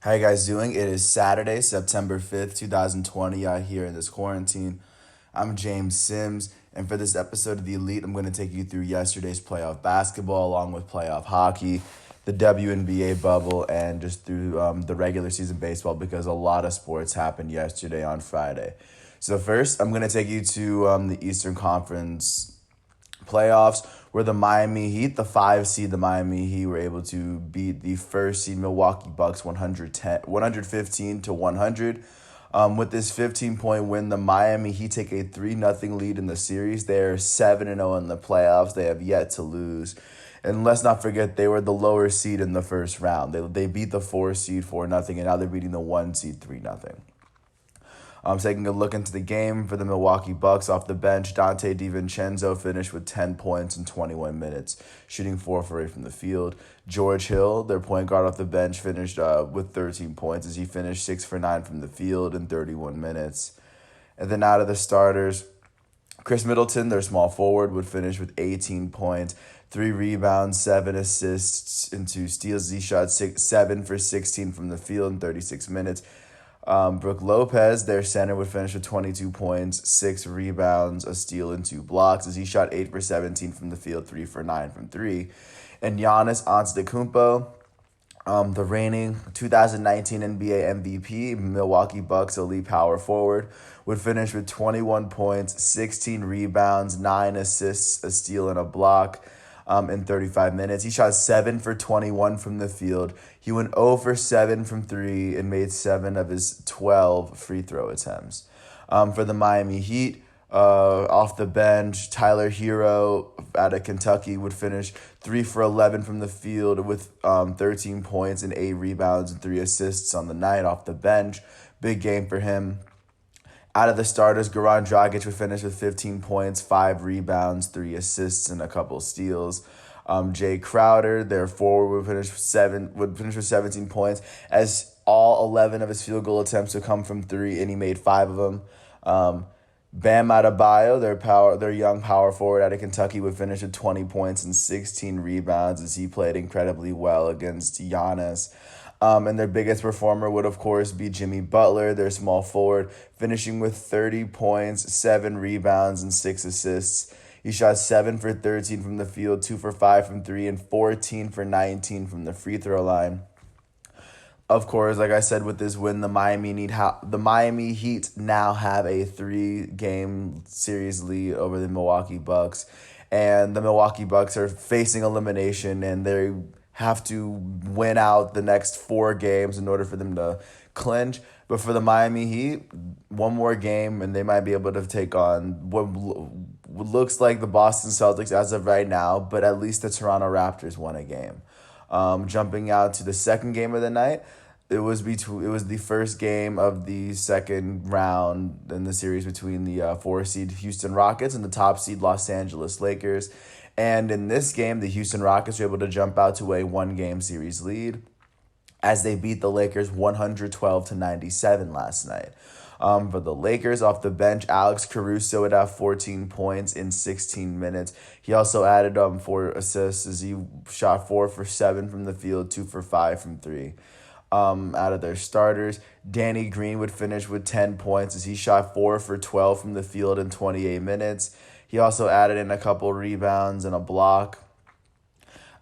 How you guys doing? It is Saturday, September 5th, 2020, out here in this quarantine. I'm James Sims, and for this episode of The Elite, I'm going to take you through yesterday's playoff basketball, along with playoff hockey, the WNBA bubble, and just through the regular season baseball, because a lot of sports happened yesterday on Friday. So first, I'm going to take you to the Eastern Conference playoffs where the Miami Heat, the 5 seed, the Miami Heat were able to beat the first seed Milwaukee Bucks 115 to 100. With this 15-point win, the Miami Heat take a 3-0 lead in the series. They're 7-0 in the playoffs. They have yet to lose. And let's not forget, they were the lower seed in the first round. They beat the 4 seed 4-0, and now they're beating the 1 seed 3-0. Taking a look into the game for the Milwaukee Bucks off the bench, Dante DiVincenzo finished with 10 points in 21 minutes, shooting 4 for 8 from the field. George Hill, their point guard off the bench, finished with 13 points as he finished 6 for 9 from the field in 31 minutes. And then out of the starters, Chris Middleton, their small forward, would finish with 18 points, 3 rebounds, 7 assists, and 2 steals. He shot 7 for 16 from the field in 36 minutes. Brooke Lopez, their center, would finish with 22 points, 6 rebounds, a steal, and 2 blocks as he shot 8 for 17 from the field, 3 for 9 from 3. And Giannis Antetokounmpo, the reigning 2019 NBA MVP, Milwaukee Bucks elite power forward, would finish with 21 points, 16 rebounds, 9 assists, a steal, and a block in 35 minutes. He shot 7 for 21 from the field. He went 0 for 7 from 3 and made 7 of his 12 free throw attempts. For the Miami Heat, off the bench, Tyler Hero out of Kentucky would finish 3 for 11 from the field with 13 points and 8 rebounds and 3 assists on the night off the bench. Big game for him. Out of the starters, Goran Dragic would finish with 15 points, 5 rebounds, 3 assists, and a couple steals. Jay Crowder, their forward, would finish with 17 points, as all 11 of his field goal attempts would come from 3, and he made 5 of them. Bam Adebayo, their young power forward out of Kentucky, would finish with 20 points and 16 rebounds as he played incredibly well against Giannis. And their biggest performer would, of course, be Jimmy Butler, their small forward, finishing with 30 points, 7 rebounds, and 6 assists. He shot 7 for 13 from the field, 2 for 5 from 3, and 14 for 19 from the free throw line. Of course, like I said, with this win, the Miami Heat now have a 3-game series lead over the Milwaukee Bucks, and the Milwaukee Bucks are facing elimination, and they have to win out the next 4 games in order for them to clinch. But for the Miami Heat, one more game, and they might be able to take on what looks like the Boston Celtics as of right now, but at least the Toronto Raptors won a game. Jumping out to the second game of the night, it was the first game of the second round in the series between the 4-seed Houston Rockets and the top seed Los Angeles Lakers. And in this game, the Houston Rockets were able to jump out to a 1-game series lead as they beat the Lakers 112 to 97 last night. For the Lakers, off the bench, Alex Caruso would have 14 points in 16 minutes. He also added 4 assists as he shot 4 for 7 from the field, 2 for 5 from 3. Out of their starters, Danny Green would finish with 10 points as he shot 4 for 12 from the field in 28 minutes. He also added in a couple rebounds and a block.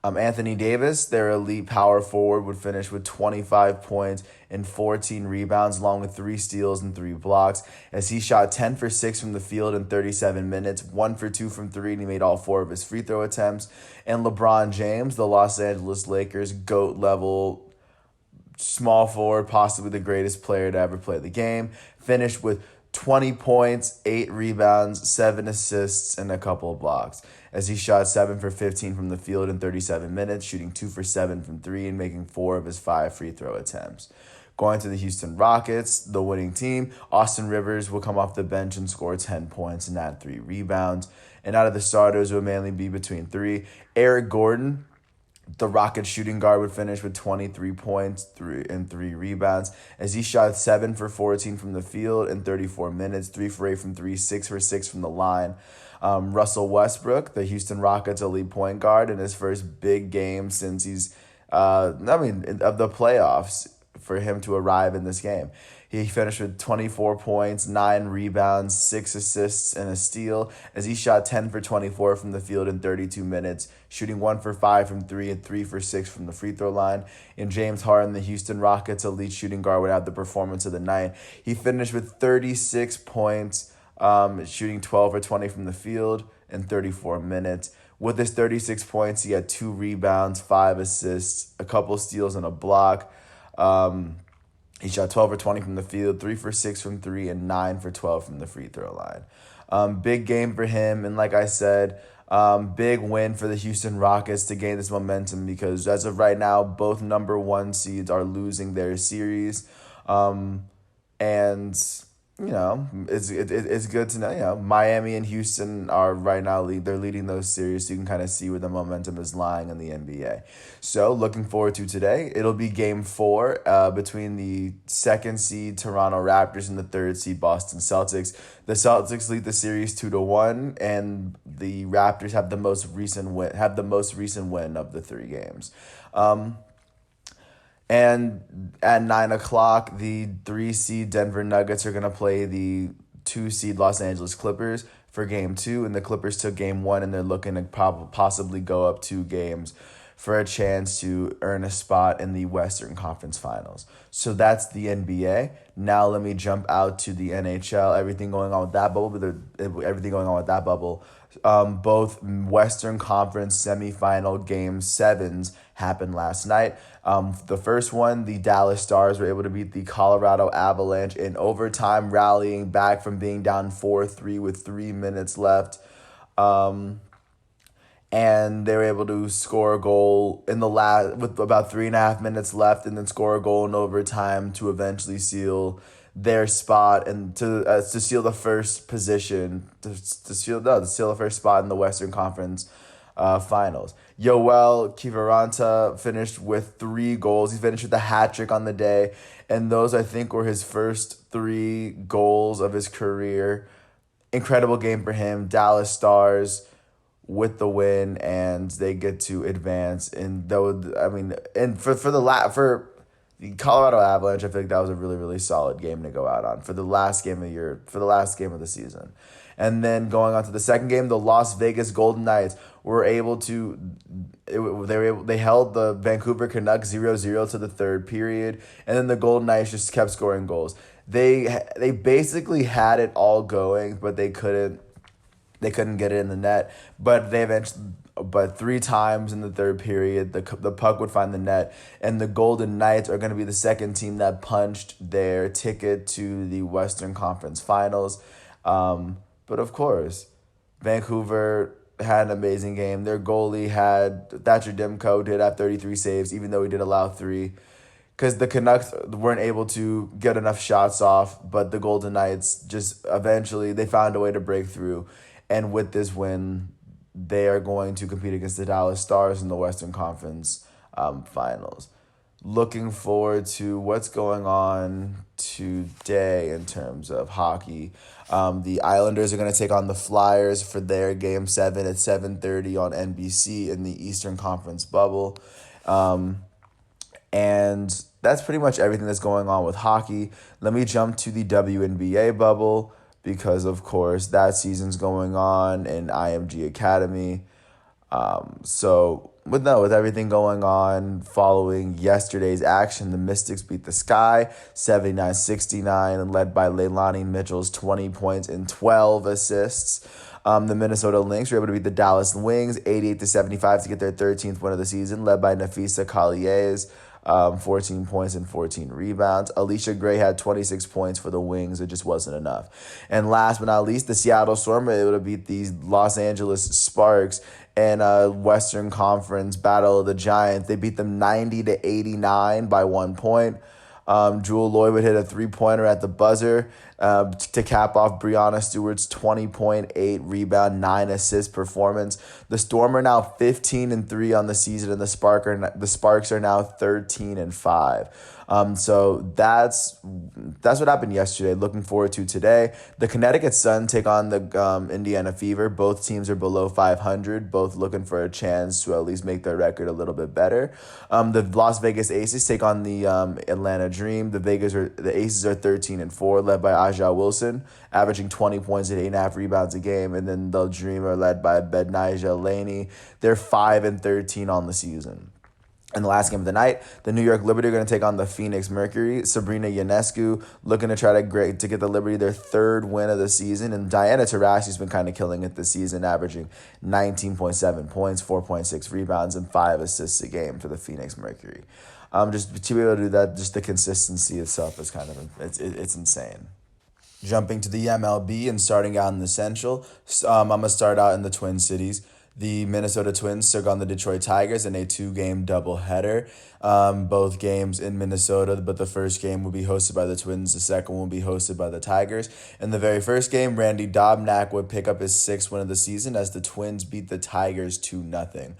Anthony Davis, their elite power forward, would finish with 25 points and 14 rebounds, along with 3 steals and 3 blocks, as he shot 10 for 6 from the field in 37 minutes, 1 for 2 from 3, and he made all 4 of his free throw attempts. And LeBron James, the Los Angeles Lakers GOAT level small forward, possibly the greatest player to ever play the game, finished with 20 points, 8 rebounds, 7 assists, and a couple of blocks, as he shot 7 for 15 from the field in 37 minutes, shooting 2 for 7 from 3 and making 4 of his 5 free throw attempts. Going to the Houston Rockets, the winning team, Austin Rivers will come off the bench and score 10 points and add 3 rebounds. And out of the starters, it would mainly be between 3. Eric Gordon, the Rockets shooting guard, would finish with 23 points and 3 rebounds as he shot 7 for 14 from the field in 34 minutes, 3 for 8 from 3, 6 for 6 from the line. Russell Westbrook, the Houston Rockets elite point guard, in his first big game since of the playoffs, for him to arrive in this game. He finished with 24 points, 9 rebounds, 6 assists, and a steal as he shot 10 for 24 from the field in 32 minutes, shooting 1 for 5 from 3 and 3 for 6 from the free throw line. And James Harden, the Houston Rockets' elite shooting guard, would have the performance of the night. He finished with 36 points, shooting 12 for 20 from the field in 34 minutes. With his 36 points, he had 2 rebounds, 5 assists, a couple steals, and a block. He shot 12 for 20 from the field, 3 for 6 from 3, and 9 for 12 from the free throw line. Big game for him, and like I said, big win for the Houston Rockets to gain this momentum because as of right now, both number 1 seeds are losing their series. And it's good to know. Miami and Houston are right now they're leading those series, so you can kind of see where the momentum is lying in the NBA. So looking forward to today. It'll be Game 4 between the 2nd seed Toronto Raptors and the 3rd seed Boston Celtics. The Celtics lead the series 2-1, and the Raptors have the most recent win of the 3 games. And at 9 o'clock, the 3 seed Denver Nuggets are going to play the 2 seed Los Angeles Clippers for Game 2. And the Clippers took Game 1, and they're looking to possibly go up 2 games for a chance to earn a spot in the Western Conference Finals. So that's the NBA. Now let me jump out to the NHL. Everything going on with that bubble. Both Western Conference semifinal Game 7s happened last night. The first one, the Dallas Stars were able to beat the Colorado Avalanche in overtime, rallying back from being down 4-3 with 3 minutes left. And they were able to score a goal in the with about 3.5 minutes left, and then score a goal in overtime to eventually seal their spot and to seal the first position to seal the first spot in the Western Conference Finals. Yoel Kiviranta finished with 3 goals. He finished with a hat trick on the day, and those I think were his first 3 goals of his career. Incredible game for him. Dallas Stars with the win, and they get to advance. And for the Colorado Avalanche, I feel like that was a really, really solid game to go out on for the last game of the year, for the last game of the season. And then going on to the second game, the Las Vegas Golden Knights were able to they held the Vancouver Canucks 0-0 to the third period, and then the Golden Knights just kept scoring goals. They basically had it all going, but they couldn't get it in the net. But 3 times in the third period, the puck would find the net, and the Golden Knights are going to be the second team that punched their ticket to the Western Conference Finals. But of course, Vancouver had an amazing game. Their goalie Thatcher Demko did have 33 saves, even though he did allow 3. Because the Canucks weren't able to get enough shots off, but the Golden Knights just eventually, they found a way to break through. And with this win, they are going to compete against the Dallas Stars in the Western Conference Finals. Looking forward to what's going on today in terms of hockey. The Islanders are going to take on the Flyers for their Game 7 at 7:30 on NBC in the Eastern Conference bubble. And that's pretty much everything that's going on with hockey. Let me jump to the WNBA bubble, because, of course, that season's going on in IMG Academy. With everything going on following yesterday's action, the Mystics beat the Sky 79-69 and led by Leilani Mitchell's 20 points and 12 assists. The Minnesota Lynx were able to beat the Dallas Wings 88-75 to get their 13th win of the season, led by Nafisa Collier's 14 points and 14 rebounds. Alicia Gray had 26 points for the Wings. It just wasn't enough. And last but not least, the Seattle Storm were able to beat the Los Angeles Sparks in a Western Conference Battle of the Giants. They beat them 90-89 by 1 point. Jewel Loy would hit a 3-pointer at the buzzer to cap off Brianna Stewart's 20.8 rebound, 9 assist performance. The Storm are now 15-3 on the season, and the Sparks are now 13-5. So that's what happened yesterday. Looking forward to today. The Connecticut Sun take on the Indiana Fever. Both teams are below 500. Both looking for a chance to at least make their record a little bit better. The Las Vegas Aces take on the Atlanta Dream. The Aces are 13-4, led by Aja Wilson, averaging 20 points and 8.5 rebounds a game. And then the Dream are led by Bednaja Laney. They're 5-13 on the season. In the last game of the night, the New York Liberty are going to take on the Phoenix Mercury. Sabrina Ionescu looking to try to get the Liberty their third win of the season. And Diana Taurasi's been kind of killing it this season, averaging 19.7 points, 4.6 rebounds, and 5 assists a game for the Phoenix Mercury. Just to be able to do that, just the consistency itself is it's insane. Jumping to the MLB and starting out in the Central, I'm going to start out in the Twin Cities. The Minnesota Twins took on the Detroit Tigers in a 2-game doubleheader. Both games in Minnesota, but the first game will be hosted by the Twins. The second will be hosted by the Tigers. In the very first game, Randy Dobnak would pick up his 6th win of the season as the Twins beat the Tigers 2-0.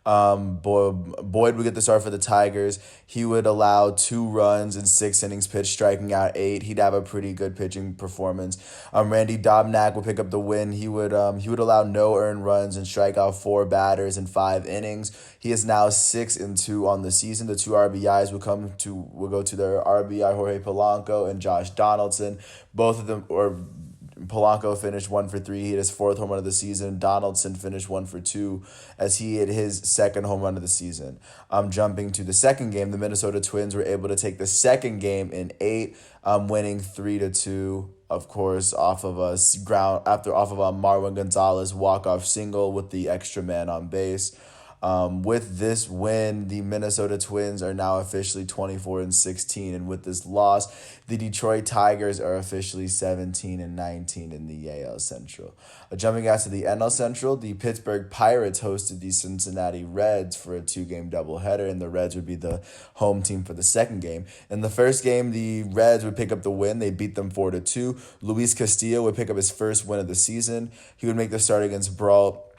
Boyd would get the start for the Tigers. He would allow 2 runs in 6 innings pitched, striking out 8. He'd have a pretty good pitching performance. Randy Dobnak would pick up the win. He would allow no earned runs and strike out 4 batters in 5 innings. He is now 6-2 on the season. The 2 RBIs will go to their RBI Jorge Polanco and Josh Donaldson. Both of them Polanco finished 1 for 3. He hit his 4th home run of the season. Donaldson finished 1 for 2 as he hit his 2nd home run of the season. Jumpiing to the second game, the Minnesota Twins were able to take the second game in 8, winning 3-2. Of course, off of a Marwin Gonzalez walk-off single with the extra man on base. With this win, the Minnesota Twins are now officially 24-16, and with this loss, the Detroit Tigers are officially 17-19 in the AL Central. Jumping out to the NL Central, the Pittsburgh Pirates hosted the Cincinnati Reds for a 2-game doubleheader, and the Reds would be the home team for the second game. In the first game, the Reds would pick up the win. They beat them 4-2. Luis Castillo would pick up his first win of the season. He would make the start against Brawl.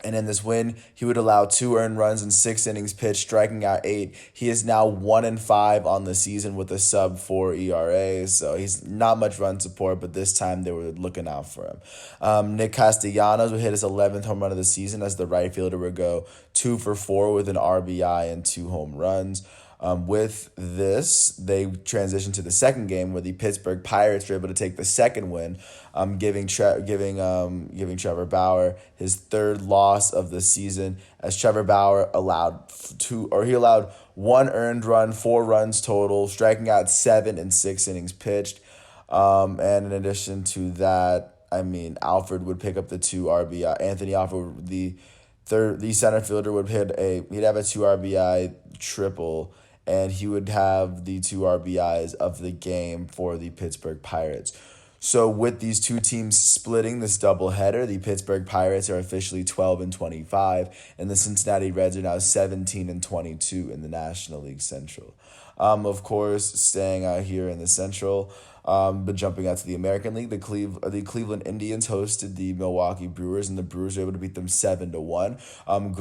And in this win, he would allow 2 earned runs in 6 innings pitched, striking out 8. He is now 1-5 on the season with a sub-4 ERA, so he's not much run support, but this time they were looking out for him. Nick Castellanos would hit his 11th home run of the season as the right fielder would go 2 for 4 with an RBI and 2 home runs. With this, they transitioned to the second game where the Pittsburgh Pirates were able to take the second win, giving Trevor Bauer his 3rd loss of the season, as Trevor Bauer allowed 1 earned run, 4 runs total, striking out 7 in 6 innings pitched. And in addition to that, Alfred would pick up the 2 RBI. Anthony Alfred, the center fielder, he'd have a 2 RBI triple, and he would have the 2 RBIs of the game for the Pittsburgh Pirates. So with these two teams splitting this doubleheader, the Pittsburgh Pirates are officially 12-25, and the Cincinnati Reds are now 17-22 in the National League Central. Of course, staying out here in the Central, but jumping out to the American League, the Cleveland Indians hosted the Milwaukee Brewers, and the Brewers were able to beat them 7-1.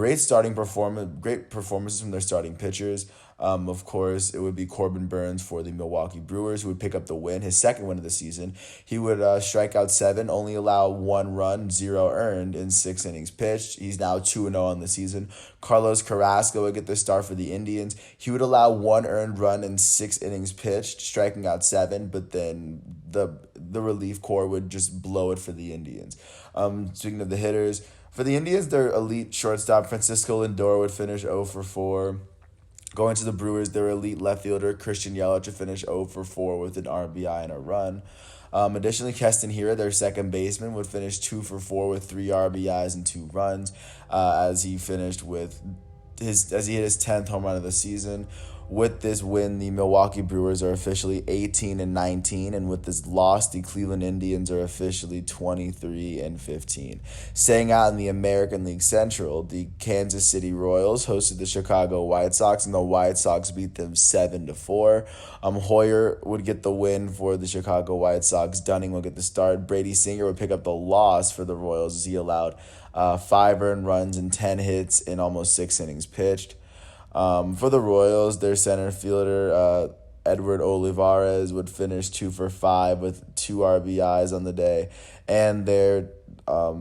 Great performances from their starting pitchers. Of course, it would be Corbin Burns for the Milwaukee Brewers, who would pick up the win, his 2nd win of the season. He would strike out 7, only allow 1 run, 0 earned in 6 innings pitched. He's now 2-0 on the season. Carlos Carrasco would get the start for the Indians. He would allow 1 earned run in 6 innings pitched, striking out 7, but then the relief corps would just blow it for the Indians. Speaking of the hitters, for the Indians, their elite shortstop Francisco Lindor would finish 0 for 4. Going to the Brewers, their elite left fielder Christian Yelich would finish 0 for 4 with an RBI and a run. Additionally, Keston Hiura, their second baseman, would finish 2 for 4 with 3 RBIs and 2 runs, as he hit his 10th home run of the season. With this win, the Milwaukee Brewers are officially 18-19, and with this loss, the Cleveland Indians are officially 23-15. Staying out in the American League Central, the Kansas City Royals hosted the Chicago White Sox, and the White Sox beat them 7-4. Hoyer would get the win for the Chicago White Sox. Dunning would get the start. Brady Singer would pick up the loss for the Royals as he allowed 5 earned runs and 10 hits in almost 6 innings pitched. For the Royals, their center fielder, Edward Olivares, would finish 2 for 5 with 2 RBIs on the day. And their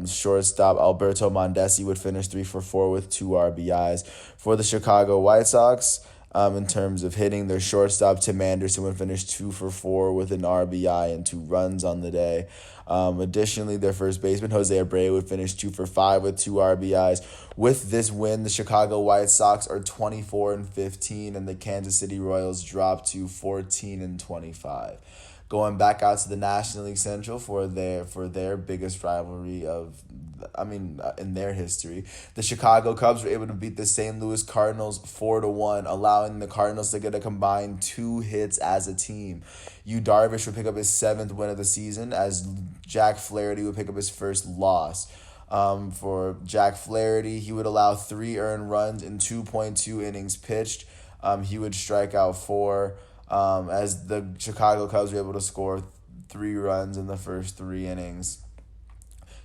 shortstop, Alberto Mondesi, would finish 3 for 4 with 2 RBIs. For the Chicago White Sox, in terms of hitting, their shortstop, Tim Anderson, would finish 2 for 4 with an RBI and 2 runs on the day. Additionally, their first baseman, Jose Abreu, would finish 2 for 5 with 2 RBIs. With this win, the Chicago White Sox are 24-15, and the Kansas City Royals drop to 14-25. Going back out to the National League Central for their biggest rivalry in their history, the Chicago Cubs were able to beat the St. Louis Cardinals 4-1, allowing the Cardinals to get a combined 2 hits as a team. Yu Darvish would pick up his 7th win of the season, as Jack Flaherty would pick up his first loss. For Jack Flaherty, he would allow 3 earned runs in 2.2 innings pitched. He would strike out 4. As the Chicago Cubs were able to score 3 runs in the first 3 innings.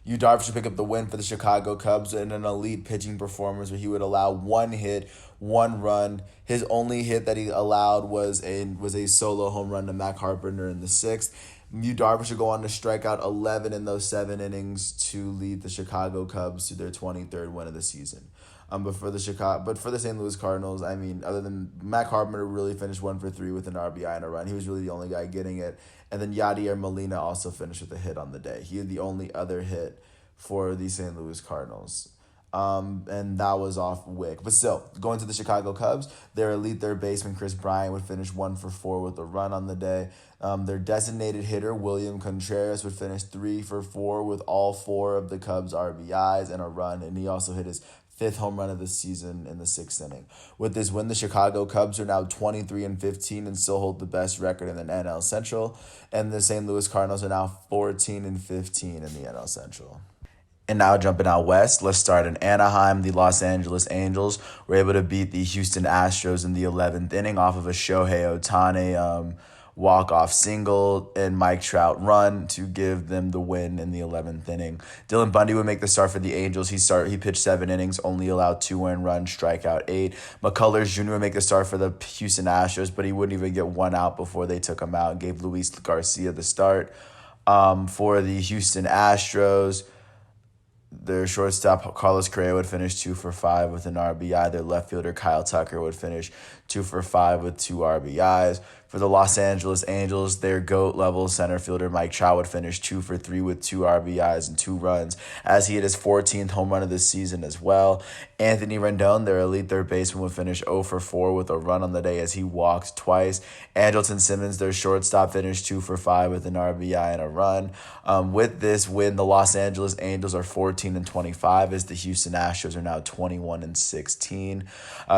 Yu Darvish would pick up the win for the Chicago Cubs in an elite pitching performance where he would allow 1 hit, 1 run. His only hit that he allowed was a solo home run to Matt Carpenter in the 6th. Yu Darvish would go on to strike out 11 in those 7 innings to lead the Chicago Cubs to their 23rd win of the season. But for the St. Louis Cardinals, other than Matt Carpenter, really finished 1 for 3 with an RBI and a run. He was really the only guy getting it. And then Yadier Molina also finished with a hit on the day. He had the only other hit for the St. Louis Cardinals. And that was off Wick. But still, going to the Chicago Cubs, their elite third baseman, Chris Bryant, would finish 1 for 4 with a run on the day. Their designated hitter, William Contreras, would finish 3 for 4 with all 4 of the Cubs' RBIs and a run. And he also hit his 5th home run of the season in the 6th inning. With this win, the Chicago Cubs are now 23-15 and still hold the best record in the NL Central. And the St. Louis Cardinals are now 14-15 in the NL Central. And now jumping out west, let's start in Anaheim. The Los Angeles Angels were able to beat the Houston Astros in the 11th inning off of a Shohei Ohtani walk-off single and Mike Trout run to give them the win in the 11th inning. Dylan Bundy would make the start for the Angels. He pitched 7 innings, only allowed 2 earned runs, strike out 8. McCullers Jr. would make the start for the Houston Astros, but he wouldn't even get 1 out before they took him out and gave Luis Garcia the start. For the Houston Astros, their shortstop, Carlos Correa, would finish 2 for 5 with an RBI. Their left fielder, Kyle Tucker, would finish 2 for 5 with 2 RBIs. For the Los Angeles Angels, their GOAT-level center fielder, Mike Trout, would finish 2 for 3 with 2 RBIs and 2 runs, as he hit his 14th home run of the season as well. Anthony Rendon, their elite third baseman, would finish 0 for 4 with a run on the day as he walked twice. Andrelton Simmons, their shortstop, finished 2 for 5 with an RBI and a run. With this win, the Los Angeles Angels are 14-25, as the Houston Astros are now 21-16.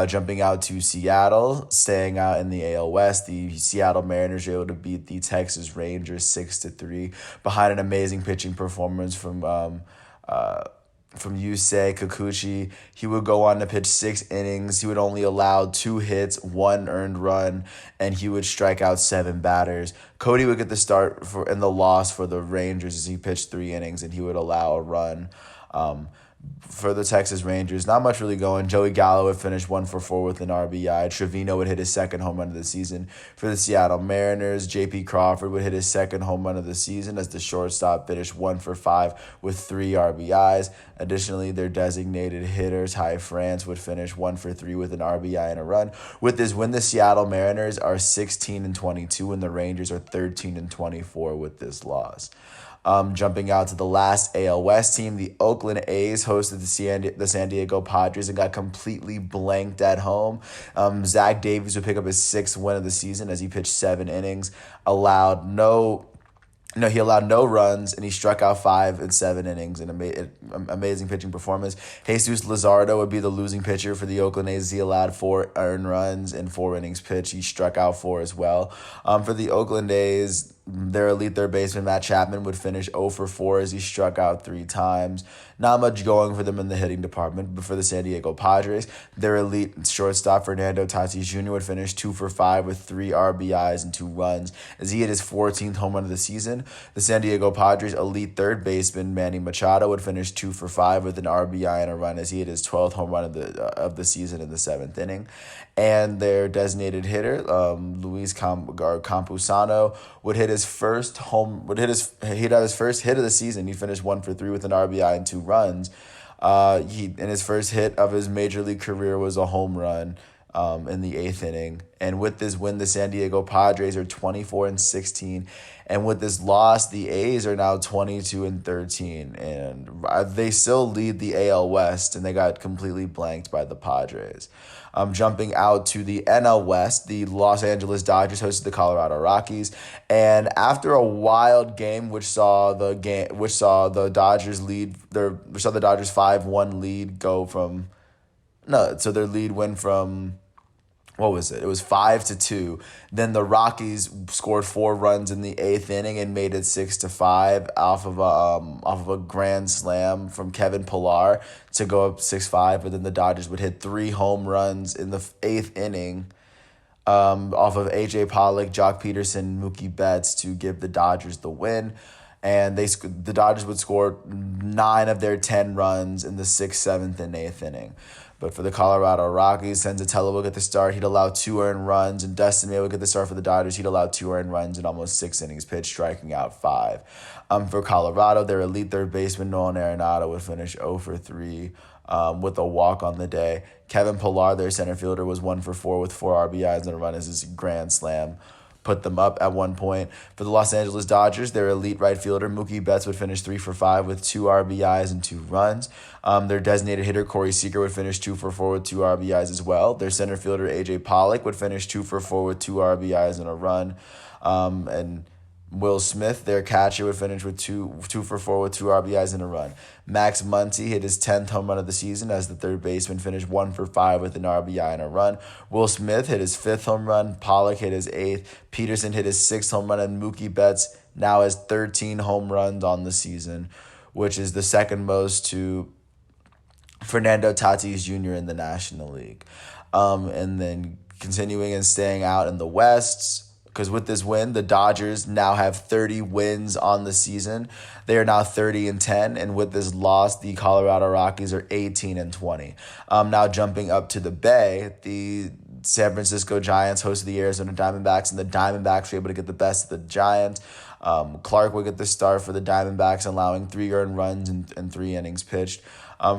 Jumping out to Seattle, staying out in the AL West, the Seattle Mariners were able to beat the Texas Rangers 6-3 behind an amazing pitching performance from Yusei Kikuchi. He would go on to pitch 6 innings. He would only allow 2 hits, 1 earned run, and he would strike out 7 batters. Cody would get the start in the loss for the Rangers as he pitched 3 innings and he would allow a run. For the Texas Rangers, not much really going. Joey Gallo would finish 1 for 4 with an RBI. Trevino would hit his 2nd home run of the season. For the Seattle Mariners, J.P. Crawford would hit his 2nd home run of the season as the shortstop finished 1 for 5 with 3 RBIs. Additionally, their designated hitter, Ty France, would finish 1 for 3 with an RBI and a run. With this win, the Seattle Mariners are 16-22 and the Rangers are 13-24 with this loss. Jumping out to the last AL West team, the Oakland A's hosted the San Diego Padres and got completely blanked at home. Zach Davies would pick up his 6th win of the season as he pitched 7 innings, allowed no No, he allowed no runs, and he struck out 5 in 7 innings. An amazing pitching performance. Jesus Luzardo would be the losing pitcher for the Oakland A's. He allowed 4 earned runs in 4 innings pitched. He struck out 4 as well. For the Oakland A's, their elite third baseman Matt Chapman would finish 0 for 4 as he struck out 3 times. Not much going for them in the hitting department, but for the San Diego Padres, their elite shortstop Fernando Tatis Jr. would finish 2 for 5 with 3 RBIs and 2 runs as he hit his 14th home run of the season. The San Diego Padres elite third baseman Manny Machado would finish 2 for 5 with an RBI and a run as he hit his 12th home run of the season in the 7th inning. And their designated hitter, Luis Campusano, would hit his first home. He'd have his first hit of the season. He finished 1 for 3 with an RBI and 2 runs. His first hit of his major league career was a home run in the 8th inning. And with this win, the San Diego Padres are 24-16. And with this loss, the A's are now 22-13. And they still lead the AL West, and they got completely blanked by the Padres. Jumping out to the NL West, the Los Angeles Dodgers hosted the Colorado Rockies, and after a wild game, which saw the Dodgers 5-1 lead go from no, so their lead went from what was it? It was 5-2. Then the Rockies scored 4 runs in the 8th inning and made it 6-5 off of a grand slam from Kevin Pillar to go up 6-5. But then the Dodgers would hit 3 home runs in the 8th inning off of AJ Pollock, Jock Peterson, Mookie Betts to give the Dodgers the win. And the Dodgers would score 9 of their 10 runs in the 6th, 7th, and 8th inning. But for the Colorado Rockies, Senzatella will get the start. He'd allow 2 earned runs, and Dustin May will get the start for the Dodgers. He'd allow 2 earned runs in almost 6 innings pitched, striking out 5. For Colorado, their elite third baseman Nolan Arenado would finish 0 for 3 with a walk on the day. Kevin Pillar, their center fielder, was 1 for 4 with 4 RBIs and a run as his grand slam put them up at one point. For the Los Angeles Dodgers, their elite right fielder Mookie Betts would finish 3 for 5 with 2 RBIs and 2 runs. Their designated hitter Corey Seager would finish 2 for 4 with 2 RBIs as well. Their center fielder AJ Pollock would finish 2 for 4 with 2 RBIs and a run. And Will Smith, their catcher, would finish with 2 for 4 with 2 RBIs and a run. Max Muncy hit his 10th home run of the season as the third baseman finished 1 for 5 with an RBI and a run. Will Smith hit his 5th home run. Pollock hit his 8th. Peterson hit his 6th home run, and Mookie Betts now has 13 home runs on the season, which is the second most to Fernando Tatis Jr. in the National League. And then continuing and staying out in the West, because with this win, the Dodgers now have 30 wins on the season. They are now 30-10, and with this loss, the Colorado Rockies are 18-20. Now jumping up to the Bay, the San Francisco Giants hosted the Arizona Diamondbacks, and the Diamondbacks were able to get the best of the Giants. Clark would get the start for the Diamondbacks, allowing 3 earned runs and 3 innings pitched.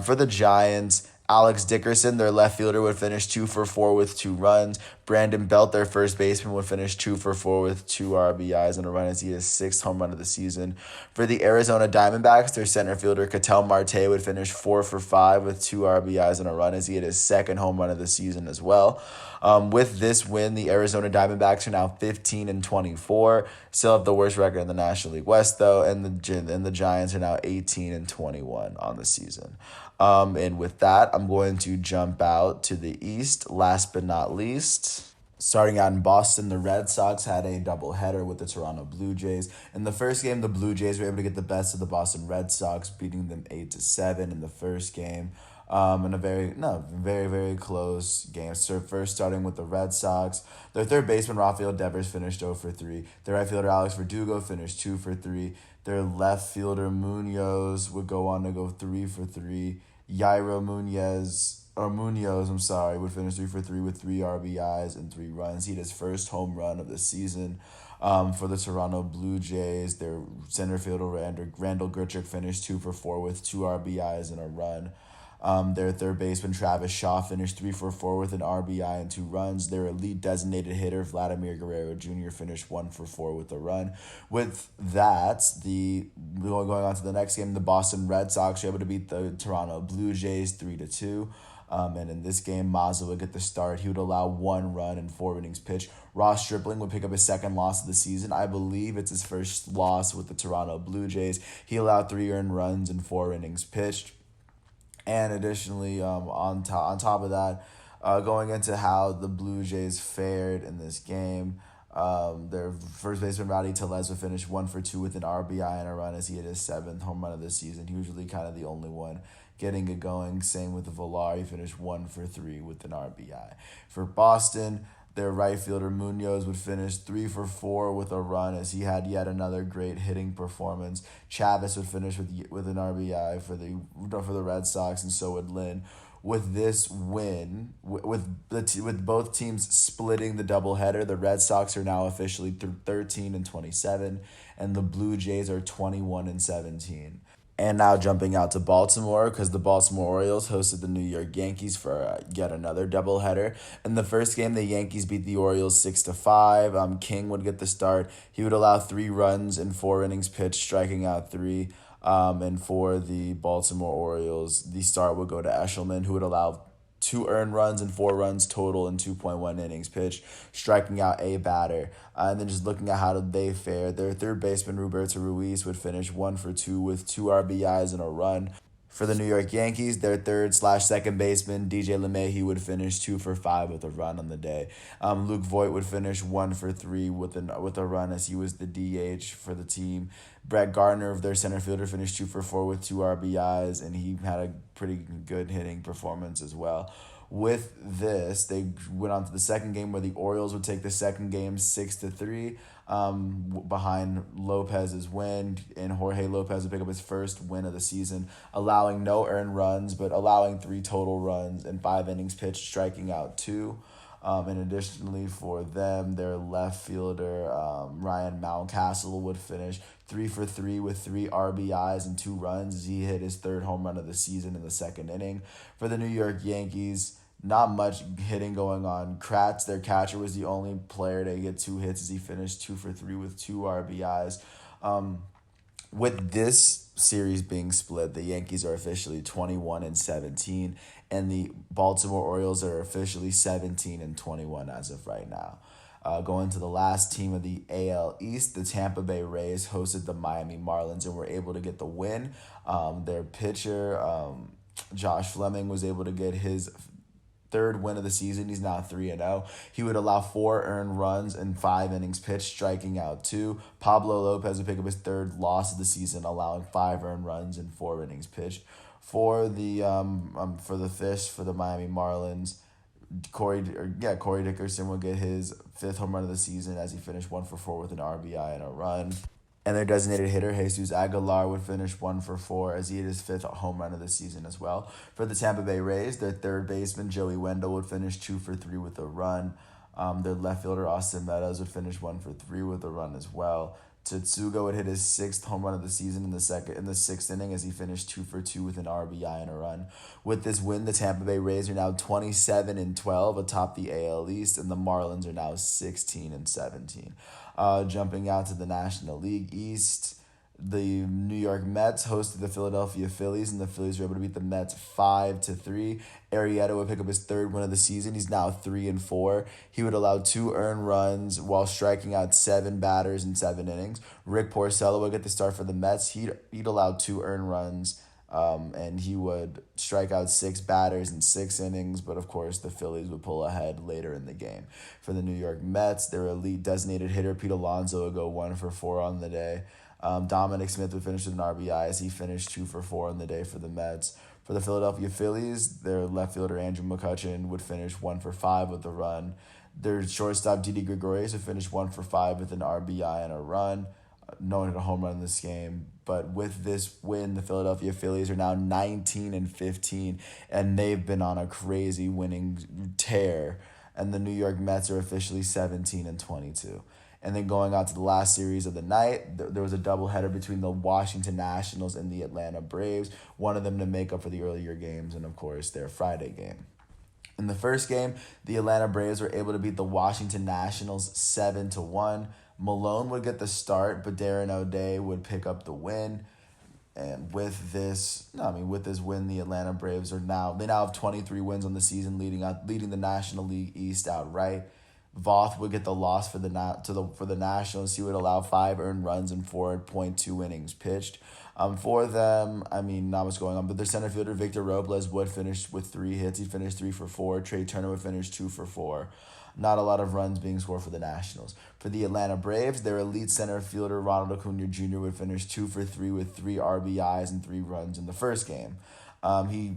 For the Giants, Alex Dickerson, their left fielder, would finish 2 for 4 with 2 runs. Brandon Belt, their first baseman, would finish 2 for 4 with 2 RBIs and a run as he hit his 6th home run of the season. For the Arizona Diamondbacks, their center fielder, Ketel Marte, would finish 4 for 5 with 2 RBIs and a run as he hit his 2nd home run of the season as well. With this win, the Arizona Diamondbacks are now 15-24. Still have the worst record in the National League West, though, and the Giants are now 18-21 on the season. And with that, I'm going to jump out to the East, last but not least. Starting out in Boston, the Red Sox had a doubleheader with the Toronto Blue Jays. In the first game, the Blue Jays were able to get the best of the Boston Red Sox, beating them 8-7 in the first game. In a very close game. So first starting with the Red Sox, their third baseman Rafael Devers finished 0 for 3. Their right fielder Alex Verdugo finished 2 for 3. Their left fielder Munoz would go on to go 3 for 3. Yairo Munoz, would finish 3 for 3 with 3 RBIs and 3 runs. He had his first home run of the season. For the Toronto Blue Jays, their center fielder Randall Grichuk finished 2 for 4 with 2 RBIs and a run. Their third baseman Travis Shaw finished 3 for 4 with an RBI and 2 runs. Their elite designated hitter Vladimir Guerrero Jr. finished 1 for 4 with a run. With that, going on to the next game, the Boston Red Sox were able to beat the Toronto Blue Jays 3-2. And in this game, Mazza would get the start. He would allow 1 run in 4 innings pitched. Ross Stripling would pick up his second loss of the season. I believe it's his first loss with the Toronto Blue Jays. He allowed 3 earned runs in 4 innings pitched. And additionally, on top of that, going into how the Blue Jays fared in this game, their first baseman Rowdy Tellez would finish 1 for 2 with an RBI and a run as he hit his 7th home run of the season. Usually kind of the only one getting it going. Same with Villar. He finished 1 for 3 with an RBI. For Boston, their right fielder Munoz would finish 3 for 4 with a run as he had yet another great hitting performance. Chavis would finish with an RBI for the Red Sox, and so would Lynn. With this win, with both teams splitting the doubleheader, the Red Sox are now officially 13-27, and the Blue Jays are 21-17. And now jumping out to Baltimore, because the Baltimore Orioles hosted the New York Yankees for yet another doubleheader. In the first game, the Yankees beat the Orioles 6-5. King would get the start. He would allow 3 runs in 4 innings pitched, striking out 3. And for the Baltimore Orioles, the start would go to Eshelman, who would allow 2 earned runs and 4 runs total in 2.1 innings pitched, striking out a batter. And then just looking at how they fared, their third baseman, Roberto Ruiz, would finish 1 for 2 with 2 RBIs and a run. For the New York Yankees, their third/second baseman, DJ LeMahieu, would finish 2 for 5 with a run on the day. Luke Voit would finish 1 for 3 with a run as he was the DH for the team. Brett Gardner, of their center fielder, finished 2 for 4 with 2 RBIs, and he had a pretty good hitting performance as well. With this, they went on to the second game where the Orioles would take the second game 6-3 behind Lopez's win, and Jorge Lopez would pick up his first win of the season, allowing no earned runs, but allowing 3 total runs in 5 innings pitched, striking out 2. And additionally for them, their left fielder, Ryan Mountcastle, would finish 3 for 3 with 3 RBIs and 2 runs as he hit his 3rd home run of the season in the second inning. For the New York Yankees, not much hitting going on. Kratz, their catcher, was the only player to get 2 hits as he finished 2 for 3 with 2 RBIs. With this series being split, the Yankees are officially 21-17, and the Baltimore Orioles are officially 17-21 as of right now. Going to the last team of the AL East, the Tampa Bay Rays hosted the Miami Marlins and were able to get the win. Their pitcher, Josh Fleming, was able to get his 3rd win of the season. He's now 3-0. He would allow 4 earned runs in 5 innings pitched, striking out 2. Pablo Lopez would pick up his 3rd loss of the season, allowing 5 earned runs in 4 innings pitched. For the Fish, for the Miami Marlins, Corey Dickerson will get his 5th home run of the season as he finished 1 for 4 with an RBI and a run. And their designated hitter, Jesus Aguilar, would finish 1 for 4 as he hit his 5th home run of the season as well. For the Tampa Bay Rays, their third baseman, Joey Wendell, would finish 2 for 3 with a run. Their left fielder, Austin Meadows, would finish 1 for 3 with a run as well. Tetsuga would hit his 6th home run of the season in the 6th inning as he finished 2 for 2 with an RBI and a run. With this win, the Tampa Bay Rays are now 27-12 atop the AL East, and the Marlins are now 16-17. Jumping out to the National League East, the New York Mets hosted the Philadelphia Phillies, and the Phillies were able to beat the Mets 5-3. Arrieta would pick up his 3rd win of the season. He's now 3-4. He would allow 2 earned runs while striking out 7 batters in 7 innings. Rick Porcello would get the start for the Mets. He'd allow 2 earned runs, and he would strike out 6 batters in 6 innings, but of course the Phillies would pull ahead later in the game. For the New York Mets, their elite designated hitter, Pete Alonso, would go 1-for-4 on the day. Dominic Smith would finish with an RBI as he finished 2-for-4 on the day for the Mets. For the Philadelphia Phillies, their left fielder, Andrew McCutchen, would finish 1-for-5 with a run. Their shortstop, Didi Gregorius, would finish 1-for-5 with an RBI and a run. No one hit a home run in this game. But with this win, the Philadelphia Phillies are now 19-15, and they've been on a crazy winning tear. And the New York Mets are officially 17-22. And then going on to the last series of the night, there was a doubleheader between the Washington Nationals and the Atlanta Braves, one of them to make up for the earlier games and, of course, their Friday game. In the first game, the Atlanta Braves were able to beat the Washington Nationals 7-1. Malone would get the start, but Darren O'Day would pick up the win. And with this win, the Atlanta Braves now have 23 wins on the season, leading the National League East outright. Voth would get the loss for the Nationals. He would allow 5 earned runs and 4.2 innings pitched. For them, not what's going on, but their center fielder Victor Robles would finish with 3 hits. He finished 3 for 4. Trey Turner would finish 2 for 4. Not a lot of runs being scored for the Nationals. For the Atlanta Braves, their elite center fielder Ronald Acuna Jr. would finish 2 for 3 with 3 RBIs and 3 runs in the first game. He'd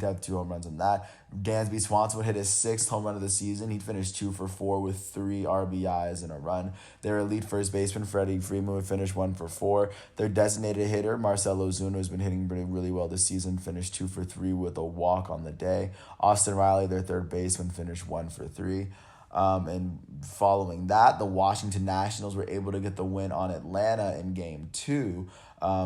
have 2 home runs in that. Dansby Swanson would hit his 6th home run of the season. He'd finish 2 for 4 with 3 RBIs and a run. Their elite first baseman, Freddie Freeman, would finish 1 for 4. Their designated hitter, Marcell Ozuna, who's been hitting really well this season, finished 2 for 3 with a walk on the day. Austin Riley, their third baseman, finished 1 for 3. And following that, the Washington Nationals were able to get the win on Atlanta in Game 2,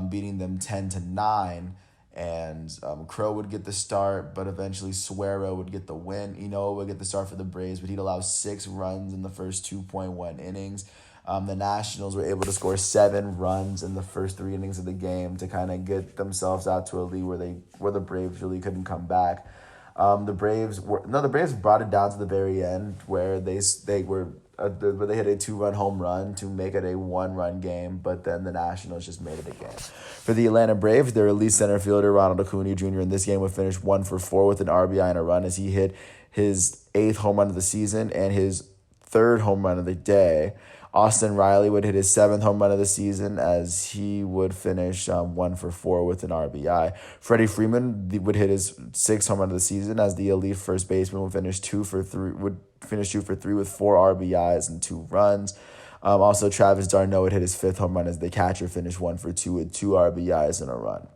beating them 10-9. And Crow would get the start, but eventually Suero would get the win. Enoa would get the start for the Braves, but he'd allow 6 runs in the first 2.1 innings. The Nationals were able to score 7 runs in the first 3 innings of the game to kind of get themselves out to a lead where the Braves really couldn't come back. The Braves brought it down to the very end where they hit a 2-run home run to make it a 1-run game, but then the Nationals just made it a game. For the Atlanta Braves, their elite center fielder Ronald Acuna Jr. in this game would finish 1 for 4 with an RBI and a run as he hit his 8th home run of the season and his 3rd home run of the day. Austin Riley would hit his 7th home run of the season as he would finish 1 for 4 with an RBI. Freddie Freeman would hit his 6th home run of the season as the elite first baseman would finish 2 for 3 with 4 RBIs and 2 runs. Also, Travis d'Arnaud would hit his 5th home run as the catcher finished 1 for 2 with 2 RBIs and a run.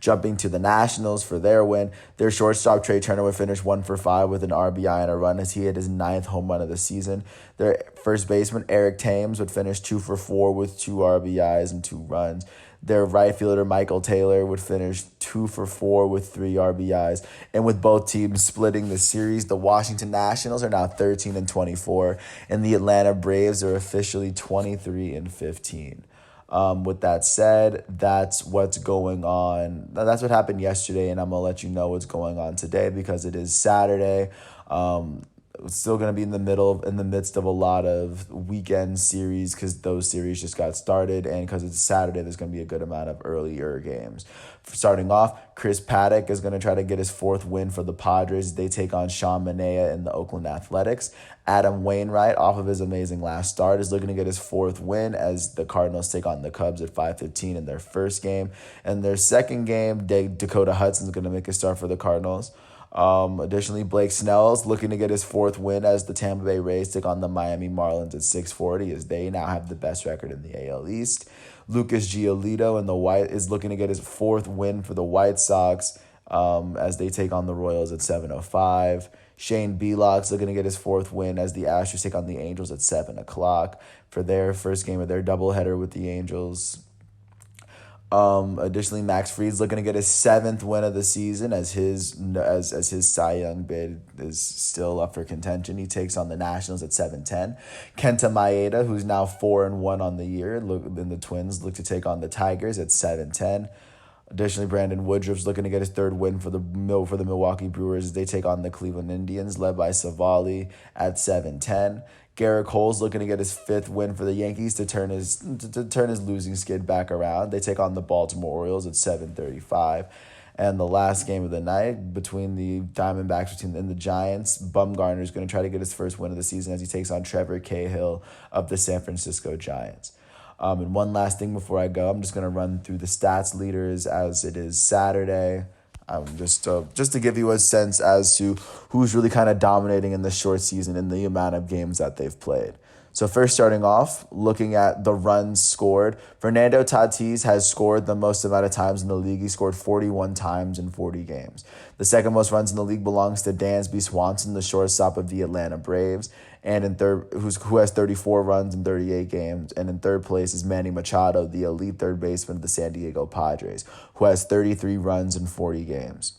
Jumping to the Nationals for their win, their shortstop Trey Turner would finish 1 for 5 with an RBI and a run as he hit his 9th home run of the season. Their first baseman Eric Thames would finish 2 for 4 with 2 RBIs and 2 runs. Their right fielder Michael Taylor would finish 2 for 4 with 3 RBIs. And with both teams splitting the series, the Washington Nationals are now 13-24, and the Atlanta Braves are officially 23-15. With that said, that's what's going on. That's what happened yesterday, and I'm going to let you know what's going on today because it is Saturday. It's still going to be in the midst of a lot of weekend series because those series just got started, and because it's Saturday, there's going to be a good amount of earlier games. Starting off, Chris Paddock is going to try to get his 4th win for the Padres. They take on Sean Manaea in the Oakland Athletics. Adam Wainwright, off of his amazing last start, is looking to get his 4th win as the Cardinals take on the Cubs at 5:15 in their first game. And their second game, Dakota Hudson is going to make a start for the Cardinals. Additionally, Blake Snell's looking to get his 4th win as the Tampa Bay Rays take on the Miami Marlins at 6:40 as they now have the best record in the AL East. Lucas Giolito is looking to get his 4th win for the White Sox as they take on the Royals at 7:05. Shane Belock's looking to get his 4th win as the Astros take on the Angels at 7 o'clock for their first game of their doubleheader with the Angels. Additionally, Max Fried's looking to get his 7th win of the season as his Cy Young bid is still up for contention. He takes on the Nationals at 7:10. Kenta Maeda, who's now 4-1 on the year, and the Twins look to take on the Tigers at 7:10. Additionally, Brandon Woodruff's looking to get his 3rd win for the Milwaukee Brewers as they take on the Cleveland Indians, led by Savali at 7:10. Garrett Cole's looking to get his 5th win for the Yankees to turn his losing skid back around. They take on the Baltimore Orioles at 7:35. And the last game of the night between the Diamondbacks and the Giants, Bumgarner is going to try to get his 1st win of the season as he takes on Trevor Cahill of the San Francisco Giants. And one last thing before I go, I'm just going to run through the stats leaders as it is Saturday. Just to give you a sense as to who's really kind of dominating in the short season and the amount of games that they've played. So first starting off, looking at the runs scored, Fernando Tatis has scored the most amount of times in the league. He scored 41 times in 40 games. The second most runs in the league belongs to Dansby Swanson, the shortstop of the Atlanta Braves, and in third, who has 34 runs in 38 games. And in third place is Manny Machado, the elite third baseman of the San Diego Padres, who has 33 runs in 40 games.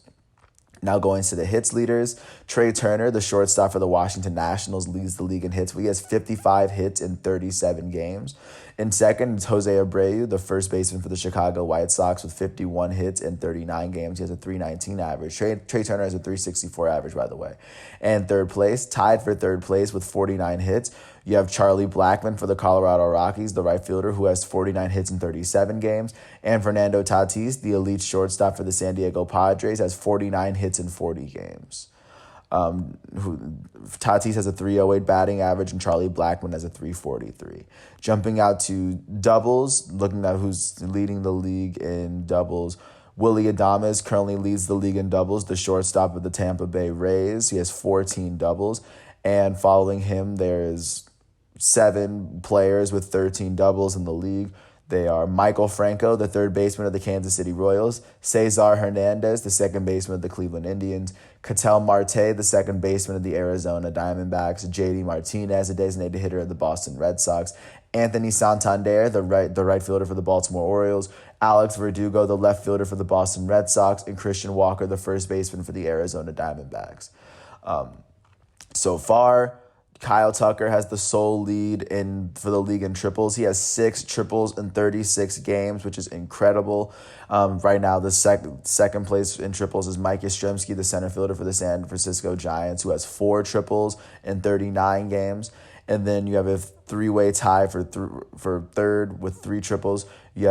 Now going to the hits leaders, Trey Turner, the shortstop for the Washington Nationals, leads the league in hits. He has 55 hits in 37 games. In second, it's Jose Abreu, the first baseman for the Chicago White Sox, with 51 hits in 39 games. He has a 319 average. Trey Turner has a 364 average, by the way. And third place, tied for third place with 49 hits, you have Charlie Blackmon for the Colorado Rockies, the right fielder, who has 49 hits in 37 games. And Fernando Tatis, the elite shortstop for the San Diego Padres, has 49 hits in 40 games. Tatis has a 308 batting average and Charlie Blackmon has a 343. Jumping out to doubles, looking at who's leading the league in doubles, Willy Adames currently leads the league in doubles, the shortstop of the Tampa Bay Rays. He has 14 doubles. And following him, there's 7 players with 13 doubles in the league. They are Michael Franco, the third baseman of the Kansas City Royals, Cesar Hernandez, the second baseman of the Cleveland Indians, Ketel Marte, the second baseman of the Arizona Diamondbacks, JD Martinez, a designated hitter of the Boston Red Sox, Anthony Santander, the right fielder for the Baltimore Orioles, Alex Verdugo, the left fielder for the Boston Red Sox, and Christian Walker, the first baseman for the Arizona Diamondbacks. So far, Kyle Tucker has the sole lead for the league in triples. He has 6 triples in 36 games, which is incredible. Right now, the second place in triples is Mike Yastrzemski, the center fielder for the San Francisco Giants, who has 4 triples in 39 games. And then you have a 3-way tie for third with 3 triples. You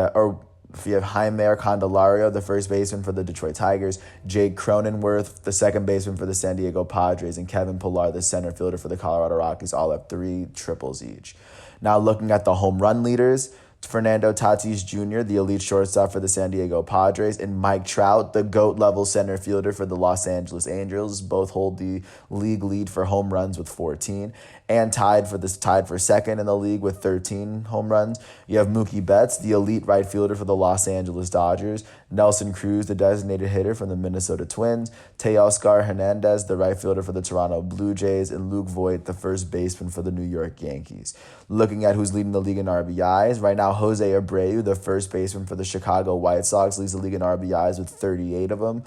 have Jaime Candelario, the first baseman for the Detroit Tigers, Jake Cronenworth, the second baseman for the San Diego Padres, and Kevin Pillar, the center fielder for the Colorado Rockies, all have 3 triples each. Now looking at the home run leaders, Fernando Tatis Jr., the elite shortstop for the San Diego Padres, and Mike Trout, the GOAT-level center fielder for the Los Angeles Angels, both hold the league lead for home runs with 14. And tied for second in the league with 13 home runs, you have Mookie Betts, the elite right fielder for the Los Angeles Dodgers, Nelson Cruz, the designated hitter from the Minnesota Twins, Teoscar Hernandez, the right fielder for the Toronto Blue Jays, and Luke Voit, the first baseman for the New York Yankees. Looking at who's leading the league in RBIs, right now Jose Abreu, the first baseman for the Chicago White Sox, leads the league in RBIs with 38 of them.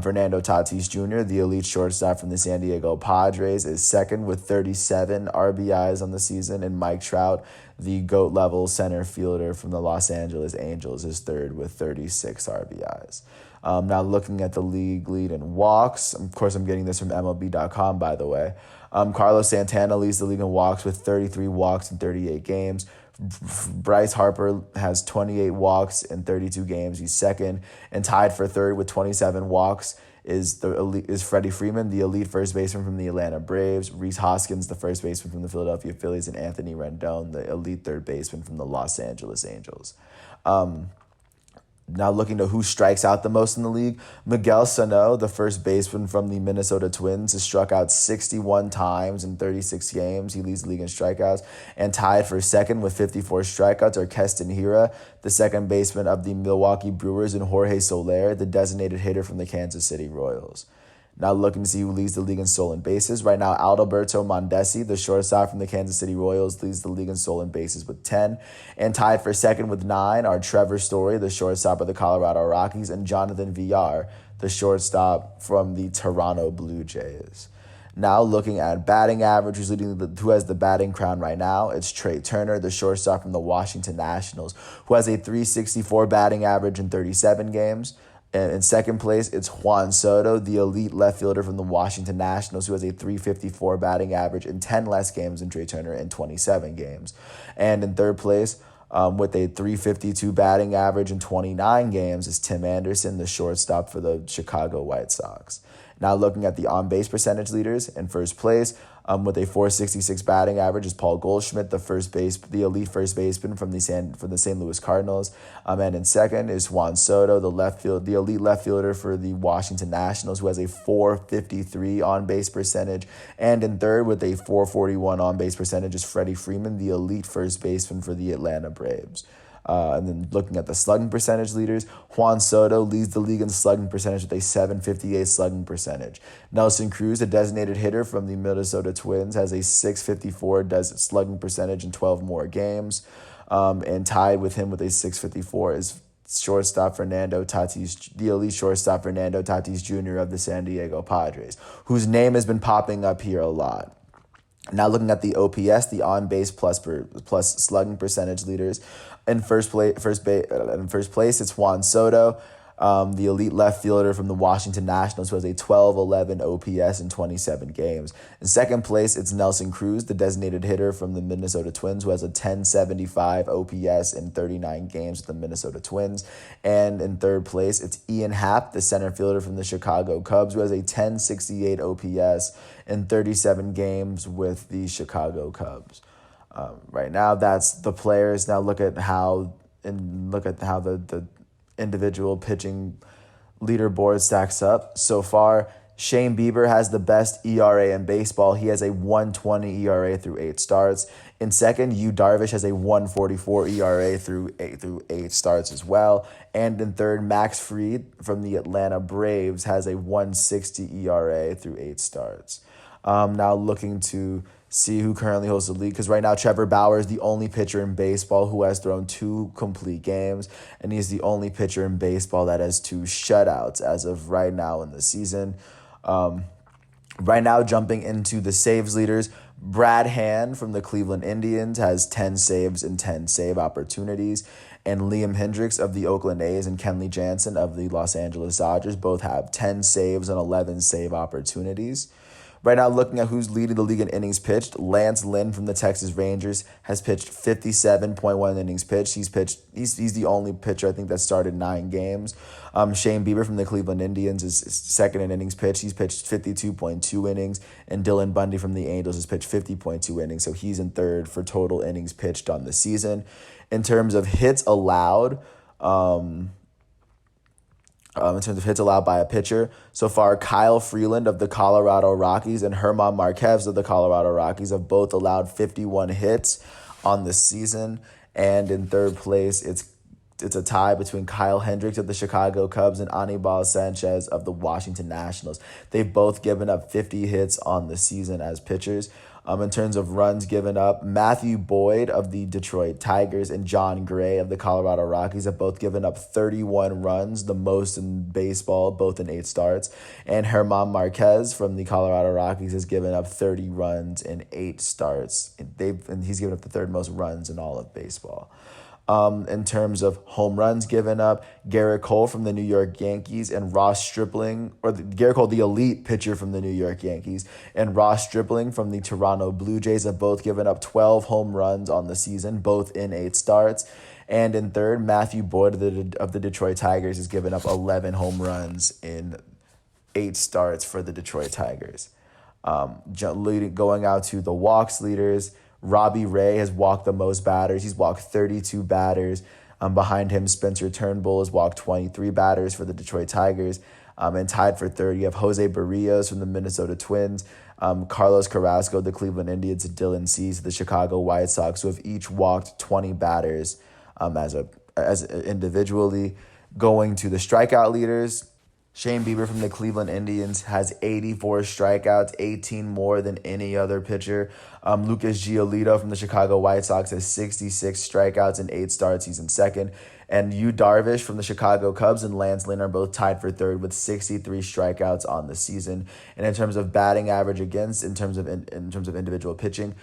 Fernando Tatis Jr., the elite shortstop from the San Diego Padres, is second with 37 RBIs on the season, and Mike Trout, the GOAT-level center fielder from the Los Angeles Angels, is third with 36 RBIs. Now looking at the league lead in walks, of course I'm getting this from MLB.com, by the way. Carlos Santana leads the league in walks with 33 walks in 38 games. Bryce Harper has 28 walks in 32 games. He's second, and tied for third with 27 walks is Freddie Freeman, the elite first baseman from the Atlanta Braves, Rhys Hoskins, the first baseman from the Philadelphia Phillies, and Anthony Rendon, the elite third baseman from the Los Angeles Angels. Now looking to who strikes out the most in the league, Miguel Sano, the first baseman from the Minnesota Twins, has struck out 61 times in 36 games. He leads the league in strikeouts. And tied for second with 54 strikeouts are Keston Hiura, the second baseman of the Milwaukee Brewers, and Jorge Soler, the designated hitter from the Kansas City Royals. Now looking to see who leads the league in stolen bases. Right now, Adalberto Mondesi, the shortstop from the Kansas City Royals, leads the league in stolen bases with 10. And tied for second with 9 are Trevor Story, the shortstop of the Colorado Rockies, and Jonathan Villar, the shortstop from the Toronto Blue Jays. Now looking at batting average, who has the batting crown right now, it's Trey Turner, the shortstop from the Washington Nationals, who has a 364 batting average in 37 games. And in second place, it's Juan Soto, the elite left fielder from the Washington Nationals, who has a 354 batting average in 10 less games than Trey Turner in 27 games. And in third place, with a 352 batting average in 29 games, is Tim Anderson, the shortstop for the Chicago White Sox. Now looking at the on-base percentage leaders, in first place, with a 466 batting average, is Paul Goldschmidt, the elite first baseman from the St. Louis Cardinals. And in second is Juan Soto, the elite left fielder for the Washington Nationals, who has a 453 on-base percentage. And in third, with a 441 on-base percentage, is Freddie Freeman, the elite first baseman for the Atlanta Braves. And then looking at the slugging percentage leaders, Juan Soto leads the league in slugging percentage with a 758 slugging percentage. Nelson Cruz, a designated hitter from the Minnesota Twins, has a 654 slugging percentage in 12 more games. And tied with him with a 654 is the elite shortstop Fernando Tatis Jr. of the San Diego Padres, whose name has been popping up here a lot. Now looking at the OPS, the on-base plus slugging percentage leaders, in first place, it's Juan Soto, the elite left fielder from the Washington Nationals, who has a 12.11 OPS in 27 games. In second place, it's Nelson Cruz, the designated hitter from the Minnesota Twins, who has a 10.75 OPS in 39 games with the Minnesota Twins. And in third place, it's Ian Happ, the center fielder from the Chicago Cubs, who has a 10.68 OPS in 37 games with the Chicago Cubs. Right now, that's the players. Now look at how the individual pitching leaderboard stacks up. So far, Shane Bieber has the best ERA in baseball. He has a 1.20 ERA through 8 starts. In second, Yu Darvish has a 1.44 ERA through 8 starts as well. And in third, Max Fried from the Atlanta Braves has a 1.60 ERA through 8 starts. Now looking to see who currently holds the lead, because right now Trevor Bauer is the only pitcher in baseball who has thrown 2 complete games, and he's the only pitcher in baseball that has 2 shutouts as of right now in the season. Right now, jumping into the saves leaders, Brad Hand from the Cleveland Indians has 10 saves and 10 save opportunities, and Liam Hendriks of the Oakland A's and Kenley Jansen of the Los Angeles Dodgers both have 10 saves and 11 save opportunities. Right now, looking at who's leading the league in innings pitched, Lance Lynn from the Texas Rangers has pitched 57.1 innings pitched. He's the only pitcher, I think, that started 9 games. Shane Bieber from the Cleveland Indians is second in innings pitched. He's pitched 52.2 innings. And Dylan Bundy from the Angels has pitched 50.2 innings. So he's in third for total innings pitched on the season. In terms of hits allowed, by a pitcher, so far Kyle Freeland of the Colorado Rockies and German Marquez of the Colorado Rockies have both allowed 51 hits on the season. And in third place, it's a tie between Kyle Hendricks of the Chicago Cubs and Anibal Sanchez of the Washington Nationals. They've both given up 50 hits on the season as pitchers. In terms of runs given up, Matthew Boyd of the Detroit Tigers and John Gray of the Colorado Rockies have both given up 31 runs, the most in baseball, both in 8 starts. And German Marquez from the Colorado Rockies has given up 30 runs in 8 starts. And he's given up the third most runs in all of baseball. In terms of home runs given up, Garrett Cole from the New York Yankees and Ross Stripling, Garrett Cole, the elite pitcher from the New York Yankees, and Ross Stripling from the Toronto Blue Jays have both given up 12 home runs on the season, both in 8 starts. And in third, Matthew Boyd of the Detroit Tigers has given up 11 home runs in 8 starts for the Detroit Tigers. Going out to the walks leaders, Robbie Ray has walked the most batters. He's walked 32 batters. Behind him, Spencer Turnbull has walked 23 batters for the Detroit Tigers. And tied for third, you have Jose Barrios from the Minnesota Twins, Carlos Carrasco of the Cleveland Indians, and Dylan Cease of the Chicago White Sox, who have each walked 20 batters as individually. Going to the strikeout leaders, Shane Bieber from the Cleveland Indians has 84 strikeouts, 18 more than any other pitcher. Lucas Giolito from the Chicago White Sox has 66 strikeouts in 8 starts. He's in second. And Yu Darvish from the Chicago Cubs and Lance Lynn are both tied for third with 63 strikeouts on the season. And in terms of batting average against, in terms of individual pitching,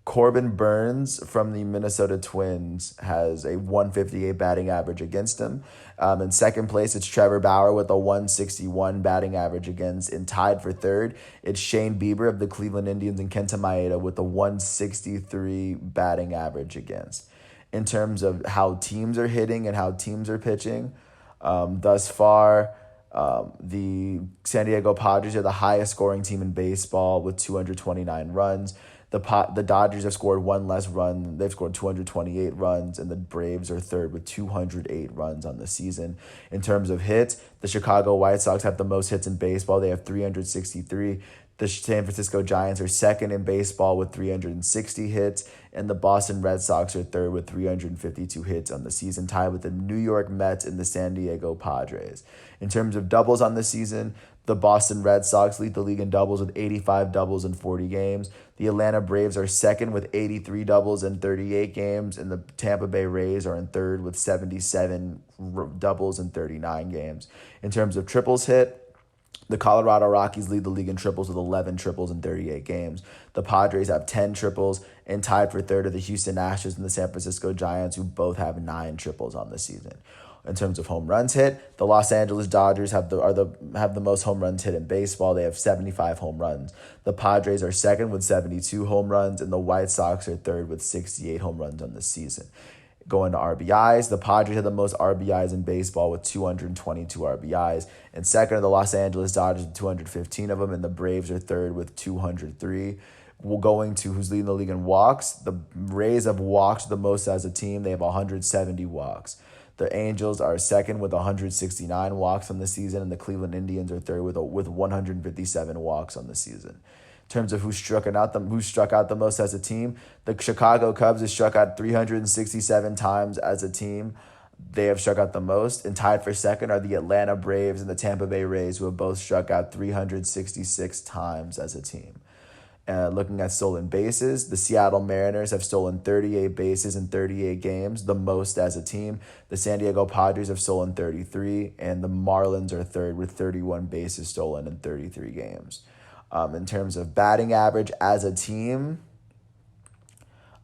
Corbin Burns from the Minnesota Twins has a 158 batting average against him. In second place, it's Trevor Bauer with a 161 batting average against. And tied for third, it's Shane Bieber of the Cleveland Indians and Kenta Maeda with a 163 batting average against. In terms of how teams are hitting and how teams are pitching, thus far, the San Diego Padres are the highest scoring team in baseball with 229 runs. The Dodgers have scored 1 less run. They've scored 228 runs, and the Braves are third with 208 runs on the season. In terms of hits, the Chicago White Sox have the most hits in baseball. They have 363. The San Francisco Giants are second in baseball with 360 hits, and the Boston Red Sox are third with 352 hits on the season, tied with the New York Mets and the San Diego Padres. In terms of doubles on the season, The Boston Red Sox lead the league in doubles with 85 doubles in 40 games. The Atlanta Braves are second with 83 doubles in 38 games, and the Tampa Bay Rays are in third with 77 doubles in 39 games. In terms of triples hit, the Colorado Rockies lead the league in triples with 11 triples in 38 games. The Padres have 10 triples, and tied for third are the Houston Astros and the San Francisco Giants, who both have 9 triples on the season. In terms of home runs hit, the Los Angeles Dodgers have the most home runs hit in baseball. They have 75 home runs. The Padres are second with 72 home runs, and the White Sox are third with 68 home runs on the season. Going to RBIs, the Padres have the most RBIs in baseball with 222 RBIs. And second are the Los Angeles Dodgers with 215 of them, and the Braves are third with 203. We're going to who's leading the league in walks. The Rays have walked the most as a team. They have 170 walks. The Angels are second with 169 walks on the season, and the Cleveland Indians are third with 157 walks on the season. In terms of who struck out the most as a team, the Chicago Cubs have struck out 367 times as a team. They have struck out the most, and tied for second are the Atlanta Braves and the Tampa Bay Rays, who have both struck out 366 times as a team. Looking at stolen bases, the Seattle Mariners have stolen 38 bases in 38 games, the most as a team. The San Diego Padres have stolen 33, and the Marlins are third with 31 bases stolen in 33 games. In terms of batting average as a team,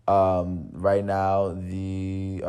right now the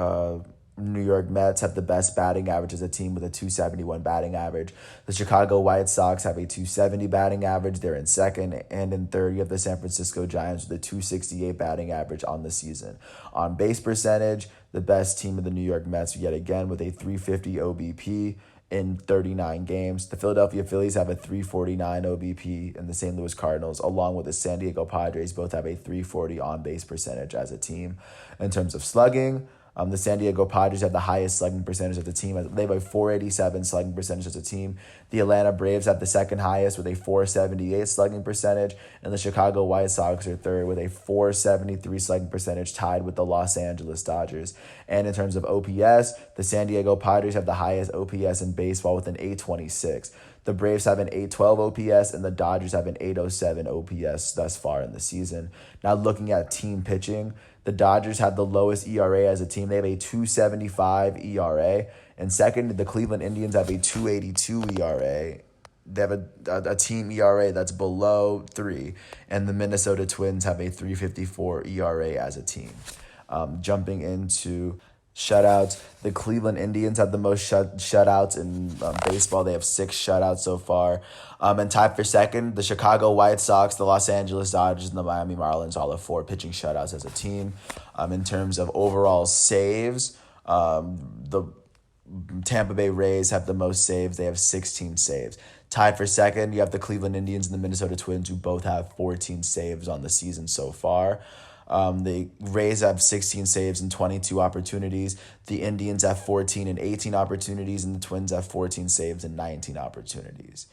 New York Mets have the best batting average as a team with a 271 batting average. The Chicago White Sox have a 270 batting average. They're in second. And in third, you have the San Francisco Giants with a 268 batting average on the season. On base percentage, the best team of the New York Mets yet again with a 350 OBP in 39 games. The Philadelphia Phillies have a 349 OBP, and the St. Louis Cardinals, along with the San Diego Padres, both have a 340 on-base percentage as a team. In terms of slugging, the San Diego Padres have the highest slugging percentage of the team. They have a 487 slugging percentage as a team. The Atlanta Braves have the second highest with a 478 slugging percentage, and the Chicago White Sox are third with a 473 slugging percentage, tied with the Los Angeles Dodgers. And in terms of OPS, the San Diego Padres have the highest OPS in baseball with an 826. The Braves have an 812 OPS, and the Dodgers have an 807 OPS thus far in the season. Now looking at team pitching, the Dodgers have the lowest ERA as a team. They have a 2.75 ERA. And second, the Cleveland Indians have a 2.82 ERA. They have a team ERA that's below 3. And the Minnesota Twins have a 3.54 ERA as a team. Jumping into shutouts, the Cleveland Indians have the most shutouts in baseball. They have 6 shutouts so far. And tied for second, the Chicago White Sox, the Los Angeles Dodgers, and the Miami Marlins all have 4 pitching shutouts as a team. In terms of overall saves, the Tampa Bay Rays have the most saves. They have 16 saves. Tied for second, you have the Cleveland Indians and the Minnesota Twins, who both have 14 saves on the season so far. The Rays have 16 saves and 22 opportunities. The Indians have 14 and 18 opportunities, and the Twins have 14 saves and 19 opportunities.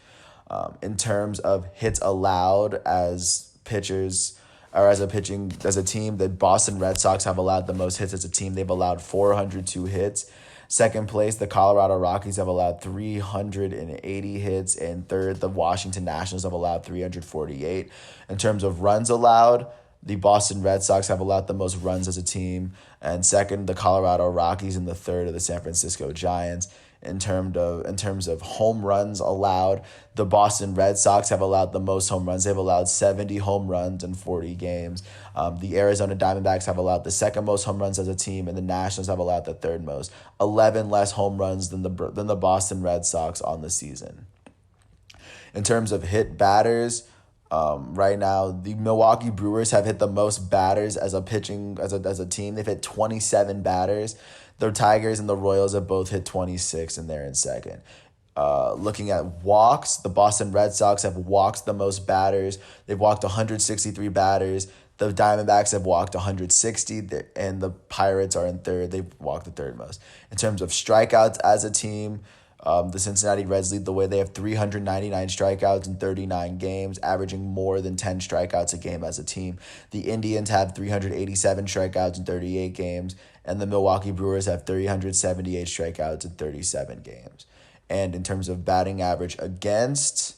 In terms of hits allowed as pitchers or as a team, the Boston Red Sox have allowed the most hits as a team. They've allowed 402 hits. Second place, the Colorado Rockies have allowed 380 hits, and third, the Washington Nationals have allowed 348. In terms of runs allowed, the Boston Red Sox have allowed the most runs as a team, and second, the Colorado Rockies, and the third are the San Francisco Giants. In terms of home runs allowed, the Boston Red Sox have allowed the most home runs. They've allowed 70 home runs in 40 games. The Arizona Diamondbacks have allowed the second most home runs as a team, and the Nationals have allowed the third most. 11 less home runs than the Boston Red Sox on the season. In terms of hit batters, right now, the Milwaukee Brewers have hit the most batters as a team. They've hit 27 batters. The Tigers and the Royals have both hit 26, and they're in second. Looking at walks, the Boston Red Sox have walked the most batters. They've walked 163 batters. The Diamondbacks have walked 160, and the Pirates are in third. They've walked the third most. In terms of strikeouts as a team, the Cincinnati Reds lead the way. They have 399 strikeouts in 39 games, averaging more than 10 strikeouts a game as a team. The Indians have 387 strikeouts in 38 games, and the Milwaukee Brewers have 378 strikeouts in 37 games. And in terms of batting average against,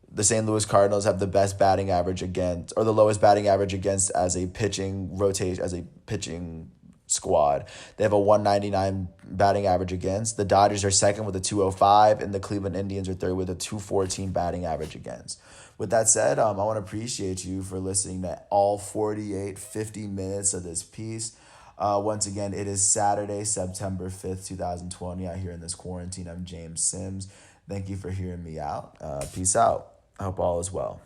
The St. Louis Cardinals have the best batting average against, or the lowest batting average against as a pitching rotation, as a pitching squad. They have a 199 batting average against. The Dodgers are second with a 205, and the Cleveland Indians are third with a 214 batting average against. With that said, I want to appreciate you for listening to all 50 minutes of this piece. Once again, it is Saturday, September 5th, 2020. Out here in this quarantine, I'm James Sims. Thank you for hearing me out. Peace out. I hope all is well.